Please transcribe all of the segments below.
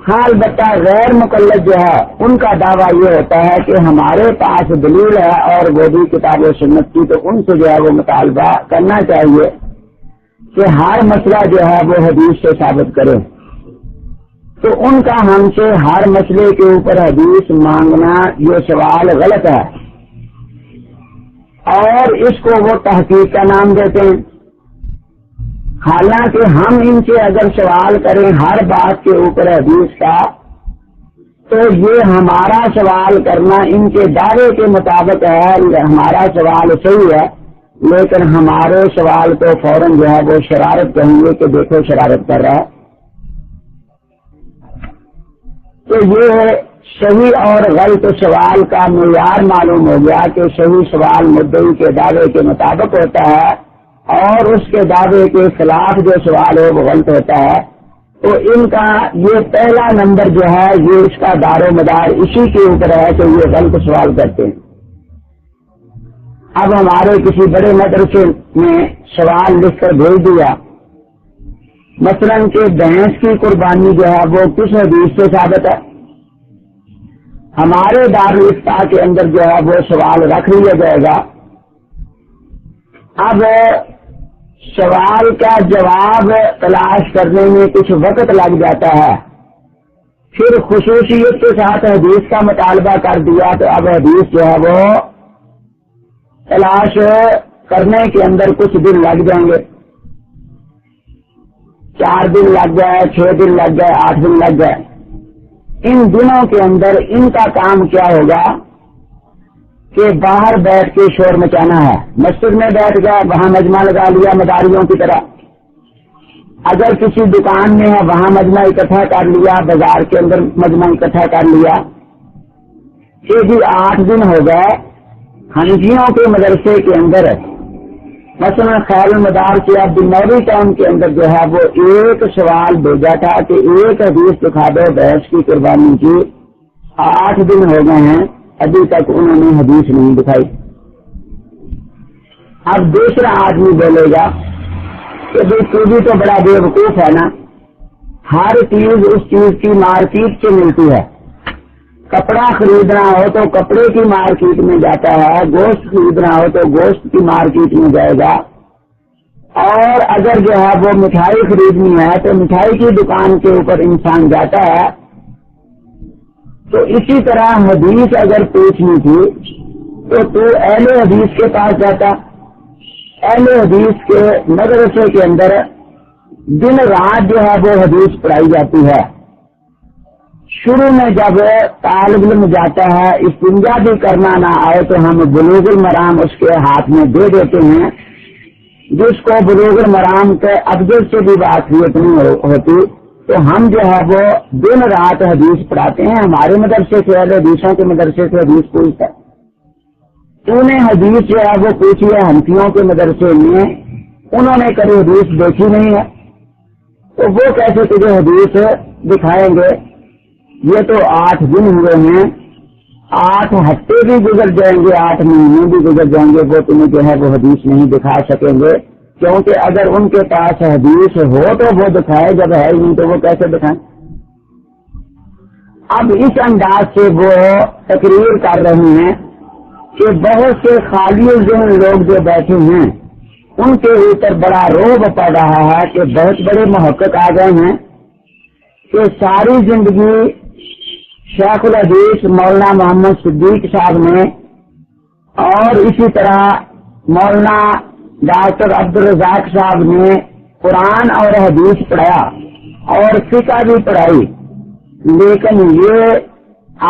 ہاں البتہ غیر مقلد جو ہے ان کا دعویٰ یہ ہوتا ہے کہ ہمارے پاس دلیل ہے اور وہ بھی کتاب و سنت کی، تو ان سے جو ہے وہ مطالبہ کرنا چاہیے کہ ہر مسئلہ جو ہے وہ حدیث سے ثابت کرے۔ تو ان کا ہم سے ہر مسئلے کے اوپر حدیث مانگنا یہ سوال غلط ہے، اور اس کو وہ تحقیق کا نام دیتے ہیں۔ حالانکہ ہم ان سے اگر سوال کریں ہر بات کے اوپر حدیث کا، تو یہ ہمارا سوال کرنا ان کے دعوے کے مطابق ہے، ہمارا سوال صحیح ہے، لیکن ہمارے سوال کو فوراً جو ہے وہ شرارت کہیں گے کہ دیکھو شرارت کر رہا ہے۔ تو یہ صحیح اور غلط سوال کا معیار معلوم ہو گیا کہ صحیح سوال مدعی کے دعوے کے مطابق ہوتا ہے، اور اس کے دعوے کے خلاف جو سوال ہے وہ غلط ہوتا ہے۔ تو ان کا یہ پہلا نمبر جو ہے یہ اس کا دار و مدار اسی کے اوپر ہے کہ یہ غلط سوال کرتے ہیں۔ اب ہمارے کسی بڑے مدرسے نے سوال لکھ کر بھیج دیا، مثلاً کہ بھینس کی قربانی جو ہے وہ کس حدیث سے ثابت ہے؟ ہمارے دارالفتاء کے اندر جو ہے وہ سوال رکھ لیا جائے گا۔ اب سوال کا جواب تلاش کرنے میں کچھ وقت لگ جاتا ہے، پھر خصوصیت کے ساتھ حدیث کا مطالبہ کر دیا تو اب حدیث جو ہے وہ تلاش کرنے کے اندر کچھ دن لگ جائیں گے، 4 دن لگ جائے، 6 دن لگ جائے، 8 دن لگ جائے۔ ان دنوں کے اندر ان کا کام کیا ہوگا کہ باہر بیٹھ کے شور مچانا ہے۔ مسجد میں بیٹھ گیا، وہاں مجمع لگا لیا مداریوں کی طرح، اگر کسی دکان میں ہے وہاں مجمع اکٹھا کر لیا، بازار کے اندر مجمع اکٹھا کر لیا۔ یہ بھی 8 دن ہو گئے۔ حنفیوں کے مدرسے کے اندر مثلا خیر المدار کے عبدالنوری ٹاؤن کے اندر جو ہے وہ ایک سوال بھیجا تھا کہ ایک حدیث دکھا دو بھینس کی قربانی کی، 8 دن ہو گئے ہیں ابھی تک انہوں نے حدیث نہیں دکھائی۔ اب دوسرا آدمی بولے گا کہ تو بھی تو بڑا بے وقوف ہے نا، ہر چیز اس چیز کی مارکیٹ سے ملتی ہے۔ کپڑا خریدنا ہو تو کپڑے کی مارکیٹ میں جاتا ہے، گوشت خریدنا ہو تو گوشت کی مارکیٹ میں جائے گا، اور اگر جو ہے وہ مٹھائی خریدنی ہے تو مٹھائی کی دکان کے اوپر انسان جاتا ہے۔ تو اسی طرح حدیث اگر پوچھنی تھی تو اہل حدیث کے پاس جاتا، اہل حدیث کے مدرسے کے اندر دن رات جو ہے وہ حدیث پڑھائی جاتی ہے۔ شروع میں جب طالب علم جاتا ہے استنجا بھی کرنا نہ آئے تو ہم بلوغ المرام اس کے ہاتھ میں دے دیتے ہیں، جس کو بلوغ المرام کے افضل سے بھی واقفیت نہیں ہوتی، تو ہم جو ہے وہ دن رات حدیث پڑھاتے ہیں۔ ہمارے مدرسے سے اہل حدیثوں کے مدرسے سے حدیث پوچھتا ہے، تو نے حدیث جو ہے وہ پوچھی ہے حنفیوں کے مدرسے میں، انہوں نے کبھی حدیث دیکھی نہیں ہے، تو وہ کیسے تجھے حدیث دکھائیں گے؟ یہ تو 8 دن ہوئے ہیں، 8 ہفتے بھی گزر جائیں گے، 8 مہینے بھی گزر جائیں گے، وہ تمہیں جو ہے وہ حدیث نہیں دکھا سکیں گے، کیونکہ اگر ان کے پاس حدیث ہو تو وہ دکھائے، جب ہے نہیں تو وہ کیسے دکھائیں؟ اب اس انداز سے وہ تقریر کر رہے ہیں کہ بہت سے خالی ذہن لوگ جو بیٹھے ہیں ان کے اوپر بڑا رعب پڑ رہا ہے کہ بہت بڑے محقق آ گئے ہیں کہ ساری زندگی شیخ الحدیث مولانا محمد صدیق صاحب نے اور اسی طرح مولانا ڈاکٹر عبدالرزاق صاحب نے قرآن اور حدیث پڑھایا اور فقہ بھی پڑھائی، لیکن یہ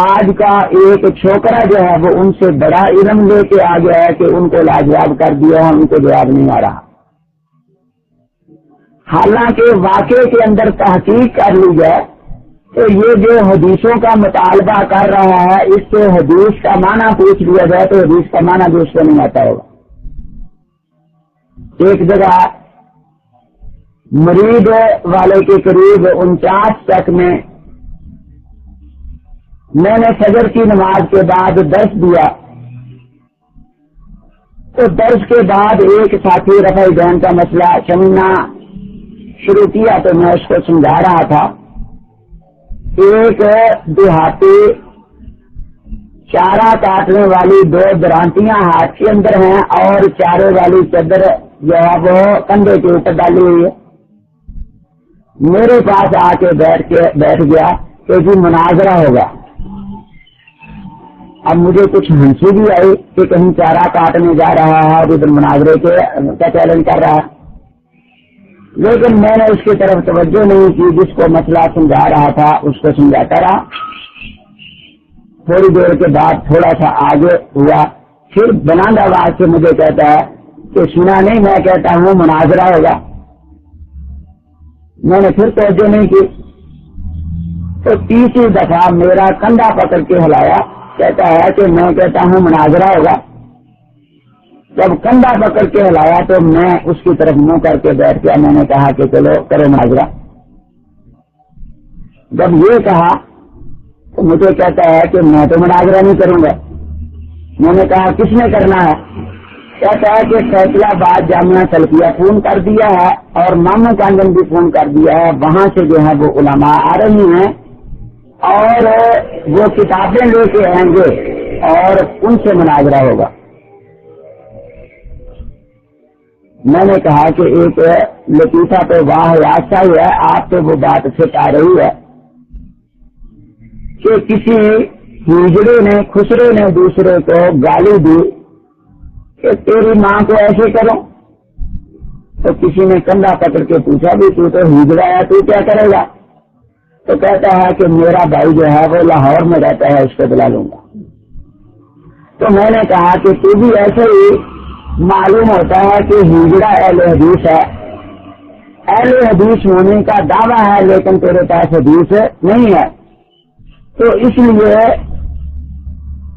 آج کا ایک چھوکرا جو ہے وہ ان سے بڑا علم لے کے آ گیا ہے کہ ان کو لاجواب کر دیا ہے، ان کو جواب نہیں آ رہا۔ حالانکہ واقعے کے اندر تحقیق کر لی جائے تو یہ جو حدیثوں کا مطالبہ کر رہا ہے اس سے حدیث کا معنی پوچھ لیا جائے تو حدیث کا معنی بھی اس کو نہیں آتا ہوگا۔ ایک جگہ مرید والے کے قریب 49 تک میں نے فجر کی نماز کے بعد درس دیا، تو درس کے بعد ایک ساتھی رفع دین کا مسئلہ سمجھنا شروع کیا تو میں اس کو سمجھا رہا تھا، ایک دیہاتی چارہ کاٹنے والی 2 درانتیاں ہاتھ کے اندر ہیں اور چارے والی چادر جو ہے وہ کندھے کے اوپر ڈالی ہوئی ہے. میرے پاس آ کے بیٹھ گیا کہ جی مناظرہ ہوگا. اب مجھے کچھ ہنسی بھی آئی کہ کہیں چارہ کاٹنے جا رہا ہے اور ادھر مناظرے کا چیلنج کر رہا ہے، لیکن میں نے اس کی طرف توجہ نہیں کی. جس کو مسئلہ سمجھا رہا تھا اس کو سمجھاتا رہا. تھوڑی دیر کے بعد تھوڑا سا آگے ہوا، پھر بلند آواز سے مجھے کہتا ہے کہ سنا نہیں، میں کہتا ہوں مناظرہ ہوگا. میں نے پھر توجہ نہیں کی تو تیسری دفعہ میرا کندھا پکڑ کے ہلایا، کہتا ہے کہ میں کہتا ہوں مناظرہ ہوگا. جب کندھا پکڑ کے ہلایا تو میں اس کی طرف منہ کر کے بیٹھ گیا. میں نے کہا کہ چلو کرو مناظرہ. جب یہ کہا تو مجھے کہتا ہے کہ میں تو مناظرہ نہیں کروں گا. میں نے کہا کس نے کرنا ہے؟ کہتا ہے کہ فیصلہ آباد جامعہ سلفیہ فون کر دیا ہے اور ماموں کانجن بھی فون کر دیا ہے. وہاں سے جو ہے وہ علماء آ رہی ہیں اور وہ کتابیں لے کے آئیں گے اور ان سے مناظرہ ہوگا. میں نے کہا کہ ایک لطیفہ تو واہ ایسا ہی ہے، آپ تو وہ بات فٹ آ رہی ہے کہ کسی ہجڑے نے خسرے نے دوسرے کو گالی دی کہ تیری ماں کو ایسے کرو. تو کسی نے کندھا پکڑ کے پوچھا بھی تو ہجڑا ہے، تو کیا کرے گا؟ تو کہتا ہے کہ میرا بھائی جو ہے وہ لاہور میں رہتا ہے، اس کو بلا لوں گا. تو میں نے کہا کہ تو بھی ایسے ہی معلوم ہوتا ہے کہ ہجڑا اہل حدیث ہے، اہل حدیث ہونے کا دعویٰ ہے لیکن تیرے پاس حدیث نہیں ہے. تو اس لیے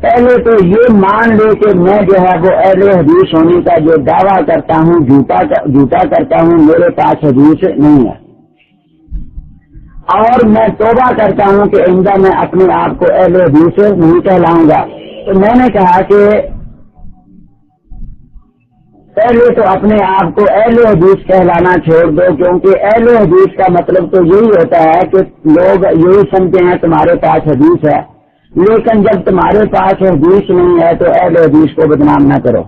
پہلے تو یہ مان لے کہ میں جو ہے وہ اہل حدیث ہونے کا جو دعویٰ کرتا ہوں جھوٹا کرتا ہوں، میرے پاس حدیث نہیں ہے. اور میں توبہ کرتا ہوں کہ آئندہ میں اپنے آپ کو اہل حدیث نہیں کہلاؤں گا. تو میں نے کہا کہ پہلے تو اپنے آپ کو اہل حدیث کہلانا چھوڑ دو، کیونکہ اہل حدیث کا مطلب تو یہی ہوتا ہے کہ لوگ یہی سمجھتے ہیں تمہارے پاس حدیث ہے، لیکن جب تمہارے پاس حدیث نہیں ہے تو اہل حدیث کو بدنام نہ کرو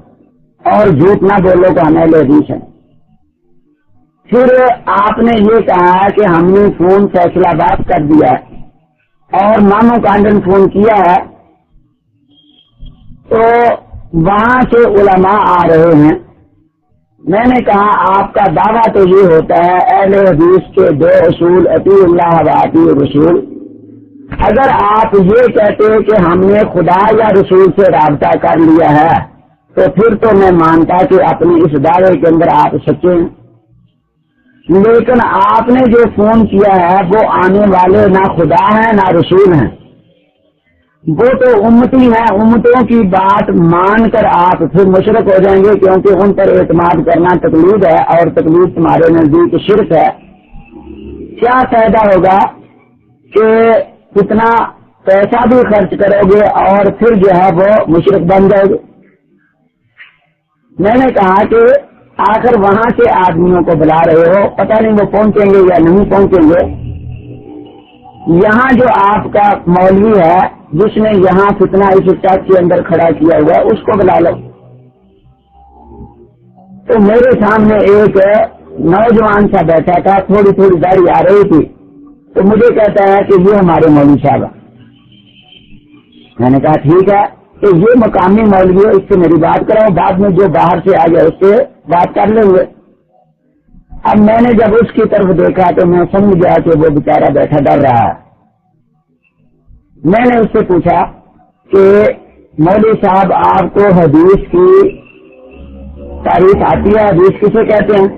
اور جھوٹ نہ بولو کہ ہم اہل حدیث ہیں. پھر آپ نے یہ کہا کہ ہم نے فون فیصلہ آباد کر دیا ہے اور ماموں کانڈن فون کیا ہے، تو وہاں سے علماء آ رہے ہیں. میں نے کہا آپ کا دعویٰ تو یہ ہوتا ہے اہل حدیث کے 2 اصول اطیع اللہ و اطیع الرسول. اگر آپ یہ کہتے کہ ہم نے خدا یا رسول سے رابطہ کر لیا ہے تو پھر تو میں مانتا کہ اپنے اس دعوے کے اندر آپ سچے ہیں. لیکن آپ نے جو فون کیا ہے وہ آنے والے نہ خدا ہیں نہ رسول ہیں، وہ تو امتی ہیں. امتوں کی بات مان کر آپ پھر مشرک ہو جائیں گے، کیونکہ ان پر اعتماد کرنا تقلید ہے اور تقلید تمہارے نزدیک شرک ہے. کیا فائدہ ہوگا کہ کتنا پیسہ بھی خرچ کرو گے اور پھر جو ہے وہ مشرک بن جائے گے. میں نے کہا کہ آخر وہاں سے آدمیوں کو بلا رہے ہو، پتہ نہیں وہ پہنچیں گے یا نہیں پہنچیں گے. یہاں جو آپ کا مولوی ہے جس نے یہاں فتنہ اس چک کے اندر کھڑا کیا ہوا ہے اس کو بلا لو. تو میرے سامنے ایک نوجوان سا بیٹھا تھا، تھوڑی تھوڑی داڑھی آ رہی تھی، تو مجھے کہتا ہے کہ یہ ہمارے مولوی صاحب ہے. میں نے کہا ٹھیک ہے کہ یہ مقامی مولوی ہے، اس سے میری بات کراؤ، بعد میں جو باہر سے آ گیا اس سے بات کر لیں گے. اب میں نے جب اس کی طرف دیکھا تو میں سمجھ گیا کہ وہ بیچارہ بیٹھا ڈر رہا ہے. میں نے اس سے پوچھا کہ مولوی صاحب آپ کو حدیث کی تعریف آتی ہے؟ حدیث کسے کہتے ہیں؟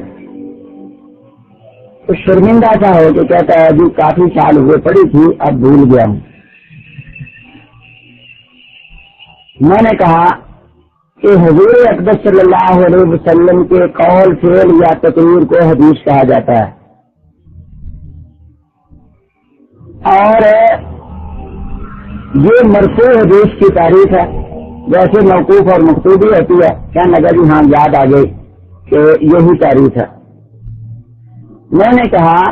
تو شرمندہ سا ہو کے کہتا ہے ابھی کافی سال ہوئے پڑھی تھی، اب بھول گیا ہوں. میں نے کہا کہ حضور اقدس صلی اللہ علیہ وسلم کے قول فعل یا تقریر کو حدیث کہا جاتا ہے، اور یہ مرفوع حدیث کی تعریف ہے. جیسے موقوف اور مقتوبی ہوتی ہے، کہنے لگا جی ہاں یاد آ گئی کہ یہی تعریف ہے. میں نے کہا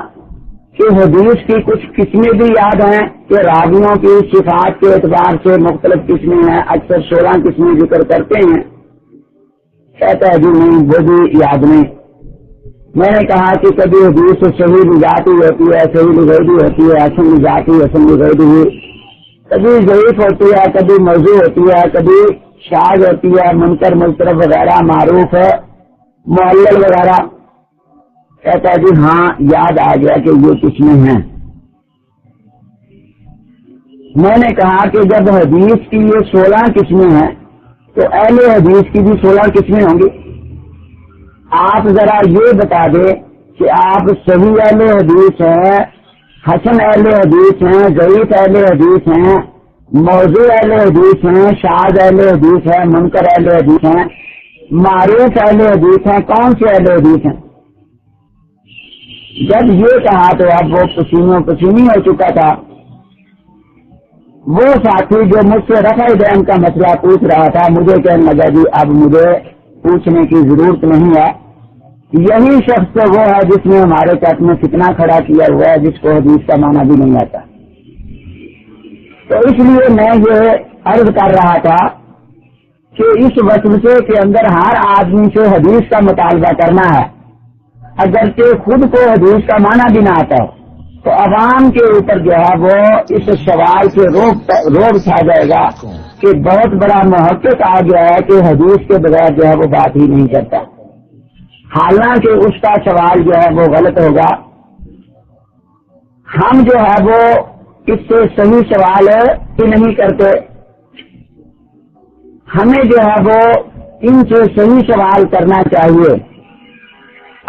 کہ حدیث کی کچھ قسمیں بھی یاد ہیں کہ راویوں کی صفات کے اعتبار سے مختلف قسمیں ہیں، اکثر 16 قسمیں ذکر کرتے ہیں. کہتا ہے جی نہیں، وہ بھی یاد نہیں. میں نے کہا کہ کبھی حدیث صحیح ذاتی ہوتی ہے، صحیح لغوی ہوتی ہے، حسن ذاتی، حسن لغوی، کبھی ضعیف ہوتی ہے، کبھی موضوع ہوتی ہے، کبھی شاذ ہوتی ہے، منکر مضطرب وغیرہ، معروف ہے، معلل وغیرہ. کہتا ہے جی ہاں یاد آ گیا کہ یہ قسمیں ہیں. میں نے کہا کہ جب حدیث کی یہ 16 قسمیں ہیں تو اہل حدیث کی بھی 16 قسمیں ہوں گی. آپ ذرا یہ بتا دیں کہ آپ صحیح اہل حدیث ہیں، حسن اہل حدیث ہیں، ضعیف اہل حدیث ہیں، موضوع اہل حدیث ہیں، شاذ اہل حدیث ہیں، منکر اہل حدیث ہیں، معروف اہل حدیث ہیں، کون سے اہل حدیث ہیں؟ جب یہ کہا تو اب وہ پسینوں پسینی ہو چکا تھا. وہ ساتھی جو مجھ سے رفع دین کا مسئلہ پوچھ رہا تھا، مجھے کہنے لگا جی اب مجھے پوچھنے کی ضرورت نہیں ہے. یہی شخص تو وہ ہے جس نے ہمارے کٹ میں فتنہ کھڑا کیا ہوا ہے، جس کو حدیث کا معنی بھی نہیں آتا. تو اس لیے میں یہ عرض کر رہا تھا کہ اس وسوسے کے اندر ہر آدمی سے حدیث کا مطالبہ کرنا ہے، اگرچہ خود کو حدیث کا معنی بھی نہ آتا ہو. تو عوام کے اوپر جو ہے وہ اس سوال سے روب چھا جائے گا کہ بہت بڑا محقق آ گیا ہے کہ حدیث کے بغیر جو ہے وہ بات ہی نہیں کرتا. حالانکہ اس کا سوال جو ہے وہ غلط ہوگا. ہم جو ہے وہ اس سے صحیح سوال ہی نہیں کرتے. ہمیں جو ہے وہ ان سے صحیح سوال کرنا چاہیے.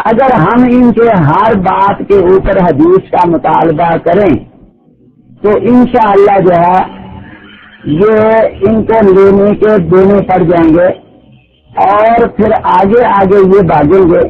اگر ہم ان سے ہر بات کے اوپر حدیث کا مطالبہ کریں تو انشاءاللہ جو ہے یہ ان کو لینے کے دینے پڑ جائیں گے اور پھر آگے آگے یہ بھاگیں گے.